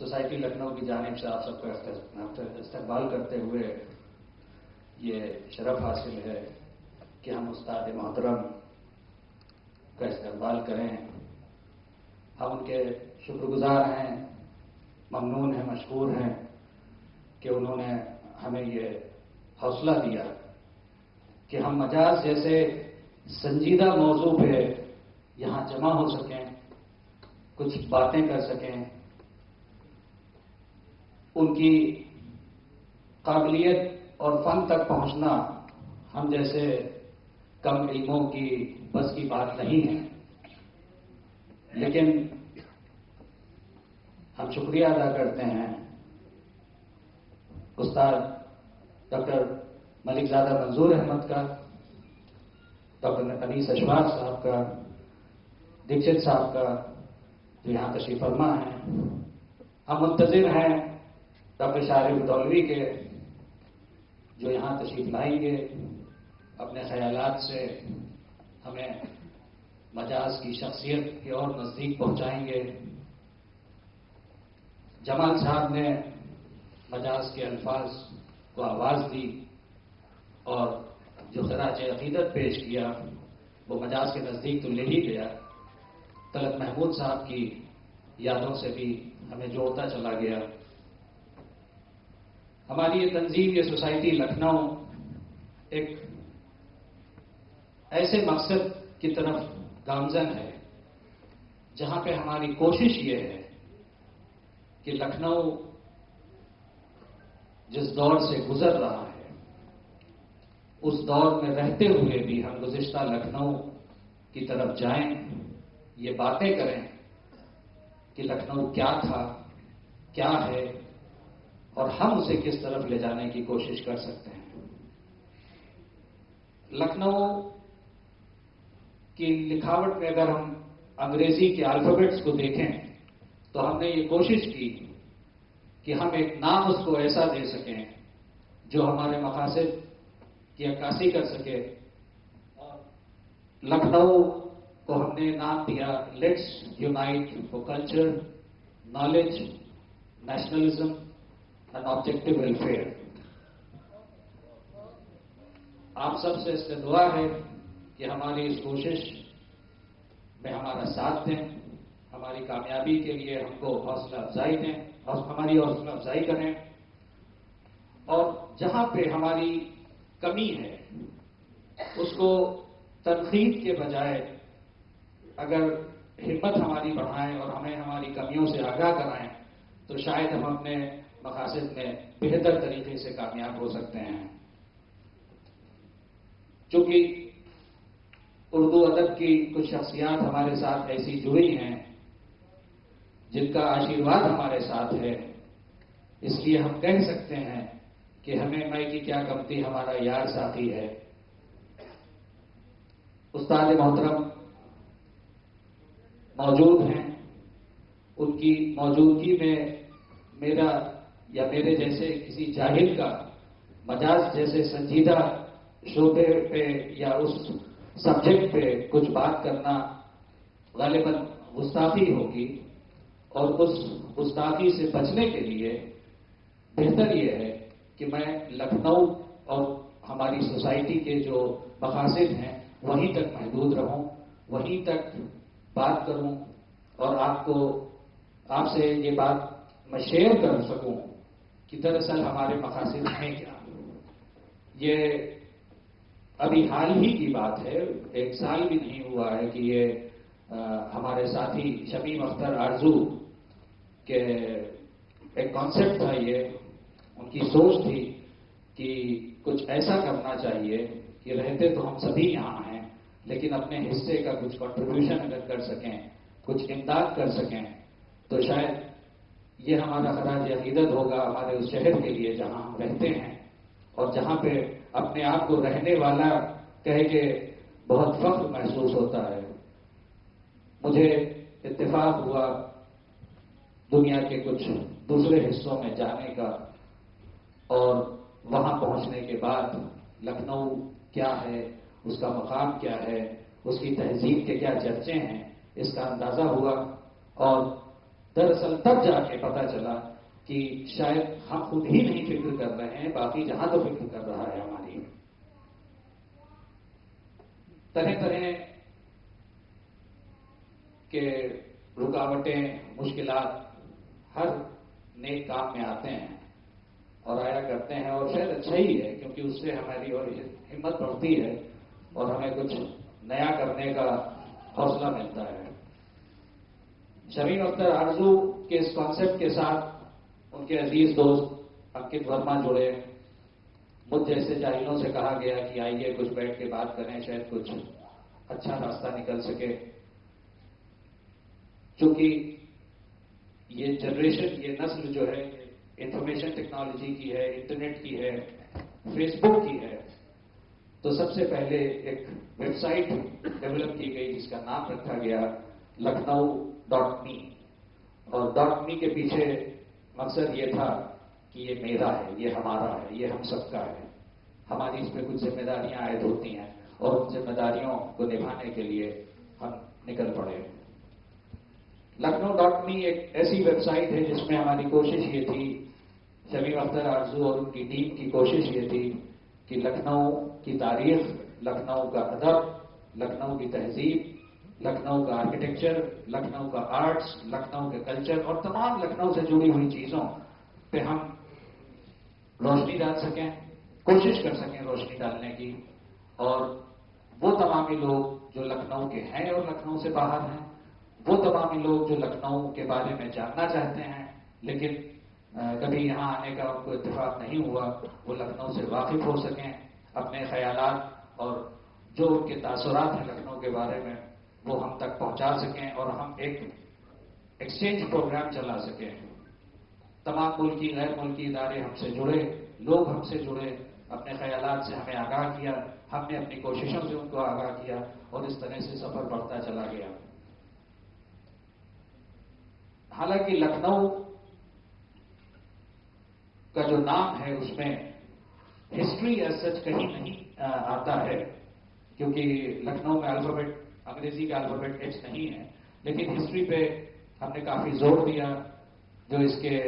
Society Lucknow کی جانب سے آپ سب کا استقبال کرتے ہوئے یہ شرف حاصل ہے کہ ہم استاد محترم کا استقبال کریں. ہم ان کے شکر گزار ہیں، ممنون ہیں، مشکور ہیں کہ انہوں نے ہمیں یہ حوصلہ دیا کہ ہم مجاز جیسے سنجیدہ موضوع پہ یہاں جمع ہو سکیں، کچھ باتیں کر سکیں. ان کی قابلیت اور فن تک پہنچنا ہم جیسے کم علموں کی بس کی بات نہیں ہے، لیکن ہم شکریہ ادا کرتے ہیں استاد ڈاکٹر ملک زادہ منظور احمد کا، ڈاکٹر انیس اشفاق صاحب کا، دیکشت صاحب کا جو یہاں تشریف فرما ہیں. ہم منتظر ہیں ڈاکٹر شارف دولوی کے جو یہاں تشریف لائیں گے، اپنے خیالات سے ہمیں مجاز کی شخصیت کے اور نزدیک پہنچائیں گے. جمال صاحب نے مجاز کے الفاظ کو آواز دی اور جو خراج عقیدت پیش کیا وہ مجاز کے نزدیک تو لے ہی گیا، طلعت محمود صاحب کی یادوں سے بھی ہمیں جوڑتا چلا گیا. ہماری یہ تنظیم، یہ سوسائٹی لکھنؤ ایک ایسے مقصد کی طرف گامزن ہے جہاں پہ ہماری کوشش یہ ہے کہ لکھنؤ جس دور سے گزر رہا ہے اس دور میں رہتے ہوئے بھی ہم گزشتہ لکھنؤ کی طرف جائیں، یہ باتیں کریں کہ لکھنؤ کیا تھا، کیا ہے، اور ہم اسے کس طرف لے جانے کی کوشش کر سکتے ہیں. لکھنؤ کی لکھاوٹ میں اگر ہم انگریزی کے الفابیٹس کو دیکھیں تو ہم نے یہ کوشش کی کہ ہم ایک نام اس کو ایسا دے سکیں جو ہمارے مقاصد کی عکاسی کر سکے. اور لکھنؤ کو ہم نے نام دیا let's unite for culture, knowledge, nationalism and objective welfare. آپ سب سے اس سے دعا ہے کہ ہماری اس کوشش میں ہمارا ساتھ دیں، ہماری کامیابی کے لیے ہم کو حوصلہ افزائی دیں، ہماری حوصلہ افزائی کریں، اور جہاں پہ ہماری کمی ہے اس کو تنقید کے بجائے اگر ہمت ہماری بڑھائیں اور ہمیں ہماری کمیوں سے آگاہ کرائیں تو شاید ہم اپنے مقاصد میں بہتر طریقے سے کامیاب ہو سکتے ہیں. چونکہ اردو ادب کی کچھ شخصیات ہمارے ساتھ ایسی جڑی ہیں جن کا آشیرواد ہمارے ساتھ ہے، اس لیے ہم کہہ سکتے ہیں کہ ہمیں میں کی کیا کمتی ہمارا یار ساتھی ہے. استاد محترم موجود ہیں، ان کی موجودگی میں میرا یا میرے جیسے کسی جاہل کا مجاز جیسے سنجیدہ شعبے پہ یا اس سبجیکٹ پہ کچھ بات کرنا غالباً گستاخی ہوگی، اور اس گستاخی سے بچنے کے لیے بہتر یہ ہے کہ میں لکھنؤ اور ہماری سوسائٹی کے جو مقاصد ہیں وہیں تک محدود رہوں، وہیں تک بات کروں، اور آپ سے یہ بات میں شیئر کر سکوں کہ دراصل ہمارے مقاصد ہیں کیا. یہ ابھی حال ہی کی بات ہے، 1 سال بھی نہیں ہوا ہے کہ یہ ہمارے ساتھی شمیم اختر آرزو کے ایک کانسیپٹ تھا، یہ ان کی سوچ تھی کہ کچھ ایسا کرنا چاہیے کہ رہتے تو ہم سبھی یہاں ہیں لیکن اپنے حصے کا کچھ کنٹریبیوشن اگر کر سکیں، کچھ امداد کر سکیں تو شاید یہ ہمارا خراج عقیدت ہوگا ہمارے اس شہر کے لیے جہاں ہم رہتے ہیں، اور جہاں پہ اپنے آپ کو رہنے والا کہہ کے بہت فخر محسوس ہوتا ہے. مجھے اتفاق ہوا دنیا کے کچھ دوسرے حصوں میں جانے کا، اور وہاں پہنچنے کے بعد لکھنؤ کیا ہے، اس کا مقام کیا ہے، اس کی تہذیب کے کیا چرچے ہیں، اس کا اندازہ ہوا. اور دراصل تب جا کے پتا چلا کہ شاید ہم خود ہی نہیں فکر کر رہے ہیں، باقی جہاں تو فکر کر رہا ہے ہماری. طرح طرح کے رکاوٹیں، مشکلات ہر نیک کام میں آتے ہیں اور آیا کرتے ہیں، اور شاید اچھا ہی ہے، کیونکہ اس سے ہماری اور ہمت بڑھتی ہے اور ہمیں کچھ نیا کرنے کا حوصلہ ملتا ہے. شمیم اختر آرزو کے اس کانسیپٹ کے ساتھ ان کے عزیز دوست انکت ورما جڑے. مجھ جیسے جاہلوں سے کہا گیا کہ آئیے کچھ بیٹھ کے بات کریں، شاید کچھ اچھا راستہ نکل سکے. چونکہ یہ جنریشن، یہ نسل جو ہے انفارمیشن ٹیکنالوجی کی ہے، انٹرنیٹ کی ہے، فیس بک کی ہے، تو سب سے پہلے ایک ویب سائٹ ڈیولپ کی گئی جس کا نام رکھا گیا lucknow.me. اور .me کے پیچھے مقصد یہ تھا کہ یہ میرا ہے، یہ ہمارا ہے، یہ ہم سب کا ہے. ہماری اس پہ کچھ ذمہ داریاں عائد ہوتی ہیں اور ان ذمہ داریوں کو نبھانے کے لیے ہم نکل پڑے. lucknow.me ایک ایسی ویب سائٹ ہے جس میں ہماری کوشش یہ تھی، شمیم اختر آرزو اور ان کی ٹیم کی کوشش یہ تھی کہ لکھنؤ کی تاریخ، لکھنؤ کا ادب، لکھنؤ کی تہذیب، لکھنؤ کا آرکیٹیکچر، لکھنؤ کا آرٹس، لکھنؤ کے کلچر اور تمام لکھنؤ سے جڑی ہوئی چیزوں پہ ہم روشنی ڈال سکیں، کوشش کر سکیں روشنی ڈالنے کی. اور وہ تمامی لوگ جو لکھنؤ کے ہیں اور لکھنؤ سے باہر ہیں، وہ تمامی لوگ جو لکھنؤ کے بارے میں جاننا چاہتے ہیں لیکن کبھی یہاں آنے کا ان کو اتفاق نہیں ہوا، وہ لکھنؤ سے واقف ہو سکیں، اپنے خیالات اور جو ان کے تاثرات ہیں لکھنؤ کے بارے میں وہ ہم تک پہنچا سکیں اور ہم ایک ایکسچینج پروگرام چلا سکیں. تمام ملکی غیر ملکی ادارے ہم سے جڑے، لوگ ہم سے جڑے، اپنے خیالات سے ہمیں آگاہ کیا، ہم نے اپنی کوششوں سے ان کو آگاہ کیا اور اس طرح سے سفر بڑھتا چلا گیا. حالانکہ لکھنؤ کا جو نام ہے اس میں ہسٹری ایز سچ کہیں نہیں آتا ہے، کیونکہ لکھنؤ میں الفابیٹ، انگریزی کا الفابیٹ ایچ نہیں ہے. لیکن ہسٹری پہ ہم نے کافی زور دیا. جو اس کے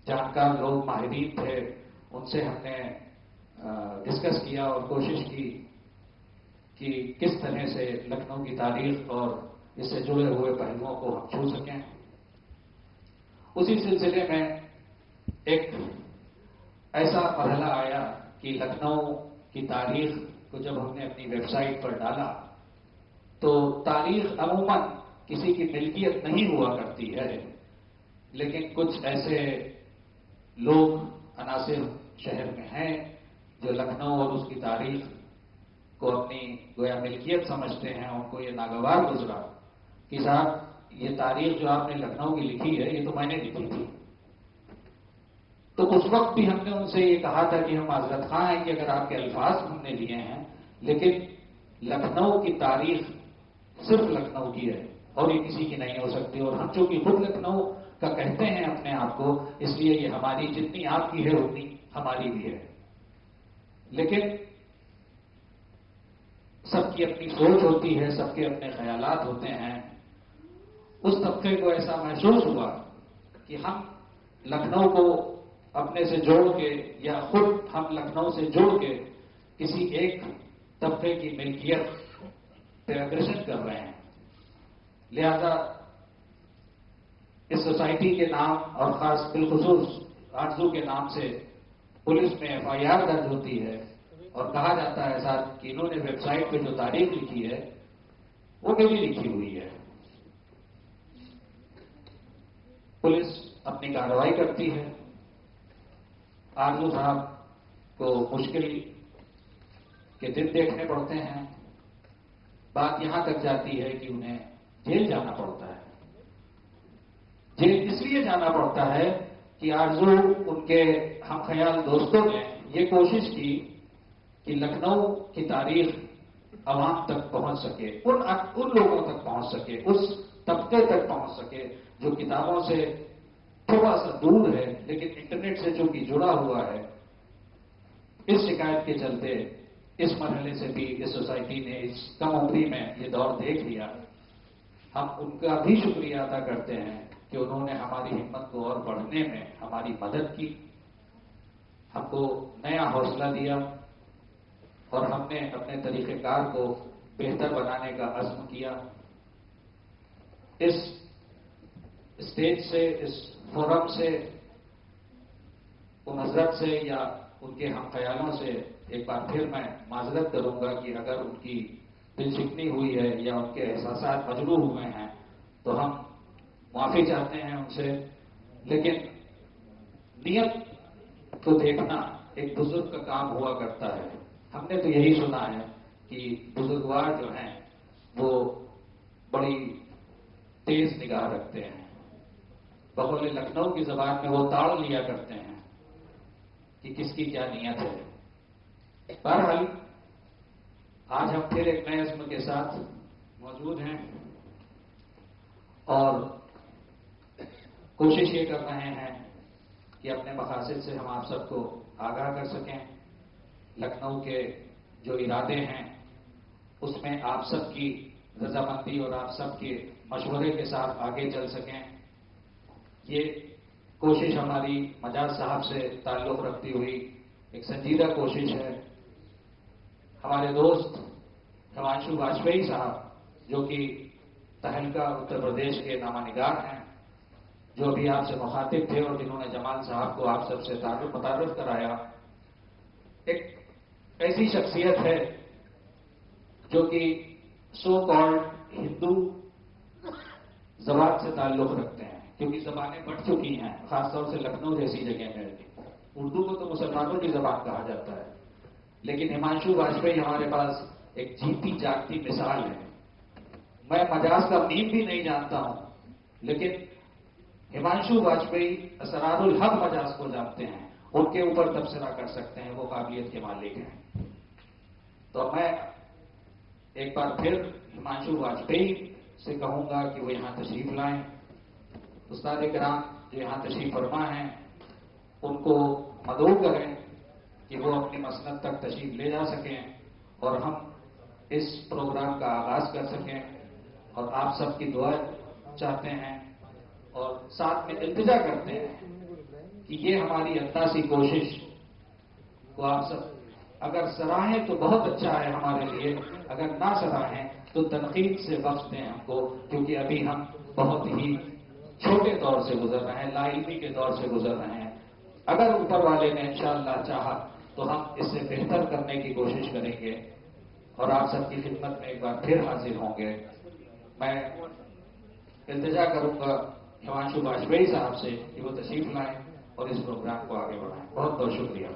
جانکار لوگ، ماہرین تھے، ان سے ہم نے ڈسکس کیا اور کوشش کی کہ کس طرح سے لکھنؤ کی تاریخ اور اس سے جڑے ہوئے پہلوؤں کو ہم چھو سکیں. اسی سلسلے میں ایک ایسا مرحلہ آیا کہ لکھنؤ کی تاریخ کو جب ہم نے اپنی ویب سائٹ پر ڈالا تو تاریخ عموماً کسی کی ملکیت نہیں ہوا کرتی ہے، لیکن کچھ ایسے لوگ، عناصر شہر میں ہیں جو لکھنؤ اور اس کی تاریخ کو اپنی گویا ملکیت سمجھتے ہیں. ان کو یہ ناگوار گزرا کہ صاحب یہ تاریخ جو آپ نے لکھنؤ کی لکھی ہے یہ تو میں نے لکھی تھی. تو اس وقت بھی ہم نے ان سے یہ کہا تھا کہ ہم معذرت خواہ ہیں کہ اگر آپ کے الفاظ ہم نے لیے ہیں، لیکن لکھنؤ کی تاریخ صرف لکھنؤ کی ہے اور یہ کسی کی نہیں ہو سکتی. اور ہم چونکہ خود لکھنؤ کا کہتے ہیں اپنے آپ کو، اس لیے یہ ہماری جتنی آپ کی ہے اتنی ہماری بھی ہے. لیکن سب کی اپنی سوچ ہوتی ہے، سب کے اپنے خیالات ہوتے ہیں. اس طبقے کو ایسا محسوس ہوا کہ ہم لکھنؤ کو اپنے سے جوڑ کے یا خود ہم لکھنؤ سے جوڑ کے کسی ایک طبقے کی ملکیت پہ اگریشن کر رہے ہیں. لہذا اس سوسائٹی کے نام اور خاص بالخصوص آرزو کے نام سے پولیس میں FIR درج ہوتی ہے اور کہا جاتا ہے ساتھ کہ انہوں نے ویب سائٹ پہ جو تاریخ لکھی ہے وہ میری لکھی ہوئی ہے. پولیس اپنی کارروائی کرتی ہے. آرزو صاحب کو مشکل کے دن دیکھنے پڑتے ہیں. بات یہاں تک جاتی ہے کہ انہیں جیل جانا پڑتا ہے. جیل اس لیے جانا پڑتا ہے کہ آرزو ان کے ہم خیال دوستوں نے یہ کوشش کی کہ لکھنؤ کی تاریخ عوام تک پہنچ سکے، ان لوگوں تک پہنچ سکے، اس طبقے تک پہنچ سکے جو کتابوں سے تھوڑا سا دور ہے لیکن انٹرنیٹ سے جو کہ جڑا ہوا ہے. اس شکایت کے چلتے اس مرحلے سے بھی اس سوسائٹی نے اس کم عمری میں یہ دور دیکھ لیا. ہم ان کا بھی شکریہ ادا کرتے ہیں کہ انہوں نے ہماری ہمت کو اور بڑھنے میں ہماری مدد کی، ہم کو نیا حوصلہ دیا، اور ہم نے اپنے طریقہ کار کو بہتر بنانے کا عزم کیا۔ اس اسٹیج سے، اس فورم سے، ان حضرت سے یا ان کے ہم خیالوں سے ایک بار پھر میں معذرت کروں گا کہ اگر ان کی دل شکنی ہوئی ہے یا ان کے احساسات مجروح ہوئے ہیں تو ہم معافی چاہتے ہیں ان سے، لیکن نیت کو دیکھنا ایک بزرگ کا کام ہوا کرتا ہے۔ ہم نے تو یہی سنا ہے کہ بزرگوار جو ہیں وہ بڑی تیز نگاہ رکھتے ہیں، بقول لکھنؤ کی زبان میں وہ تاڑ لیا کرتے ہیں کہ کس کی کیا نیت ہے۔ بہرحال آج ہم پھر ایک نئے عزم کے ساتھ موجود ہیں اور کوشش یہ کر رہے ہیں کہ اپنے مقاصد سے ہم آپ سب کو آگاہ کر سکیں، لکھنؤ کے جو ارادے ہیں اس میں آپ سب کی رضامندی اور آپ سب کے مشورے کے ساتھ آگے چل سکیں۔ یہ کوشش ہماری مجاز صاحب سے تعلق رکھتی ہوئی ایک سنجیدہ کوشش ہے۔ ہمارے دوست ہمانشو واجپئی صاحب جو کہ تہلکہ اتر پردیش کے نامہ نگار ہیں، جو ابھی آپ سے مخاطب تھے اور جنہوں نے جمال صاحب کو آپ سب سے متعارف کرایا، ایک ایسی شخصیت ہے جو کہ سو کالڈ ہندو زبان سے تعلق رکھتے ہیں، کیونکہ زبانیں بڑھ چکی ہیں، خاص طور سے لکھنؤ جیسی جگہ میں۔ اردو کو تو مسلمانوں کی زبان کہا جاتا ہے، لیکن ہمانشو واجپئی ہمارے پاس ایک جیتی جاگتی مثال ہے۔ میں مجاز کا میم بھی نہیں جانتا ہوں، لیکن ہمانشو واجپئی اسرار الحق مجاز کو جانتے ہیں، ان کے اوپر تبصرہ کر سکتے ہیں، وہ قابلیت کے مالک ہیں۔ تو میں ایک بار پھر ہمانشو واجپئی سے کہوں گا کہ وہ یہاں تشریف لائیں۔ استاد کرام جو یہاں تشریف فرما ہیں ان کو مدعو کریں کہ وہ اپنی مسند تک تشریف لے جا سکیں اور ہم اس پروگرام کا آغاز کر سکیں، اور آپ سب کی دعا چاہتے ہیں اور ساتھ میں التجا کرتے ہیں کہ یہ ہماری انداسی کوشش کو آپ سب اگر سراہیں تو بہت اچھا ہے ہمارے لیے، اگر نہ سراہیں تو تنقید سے بخش دیں ہم کو، کیونکہ ابھی ہم بہت ہی چھوٹے دور سے گزر رہے ہیں، لا علمی کے دور سے گزر رہے ہیں۔ اگر اوپر والے نے انشاءاللہ چاہا تو ہم اس سے بہتر کرنے کی کوشش کریں گے اور آپ سب کی خدمت میں ایک بار پھر حاضر ہوں گے۔ میں التجا کروں گا ہمانشو واجپئی صاحب سے کہ وہ تشریف لائیں اور اس پروگرام کو آگے بڑھائیں۔ بہت بہت شکریہ۔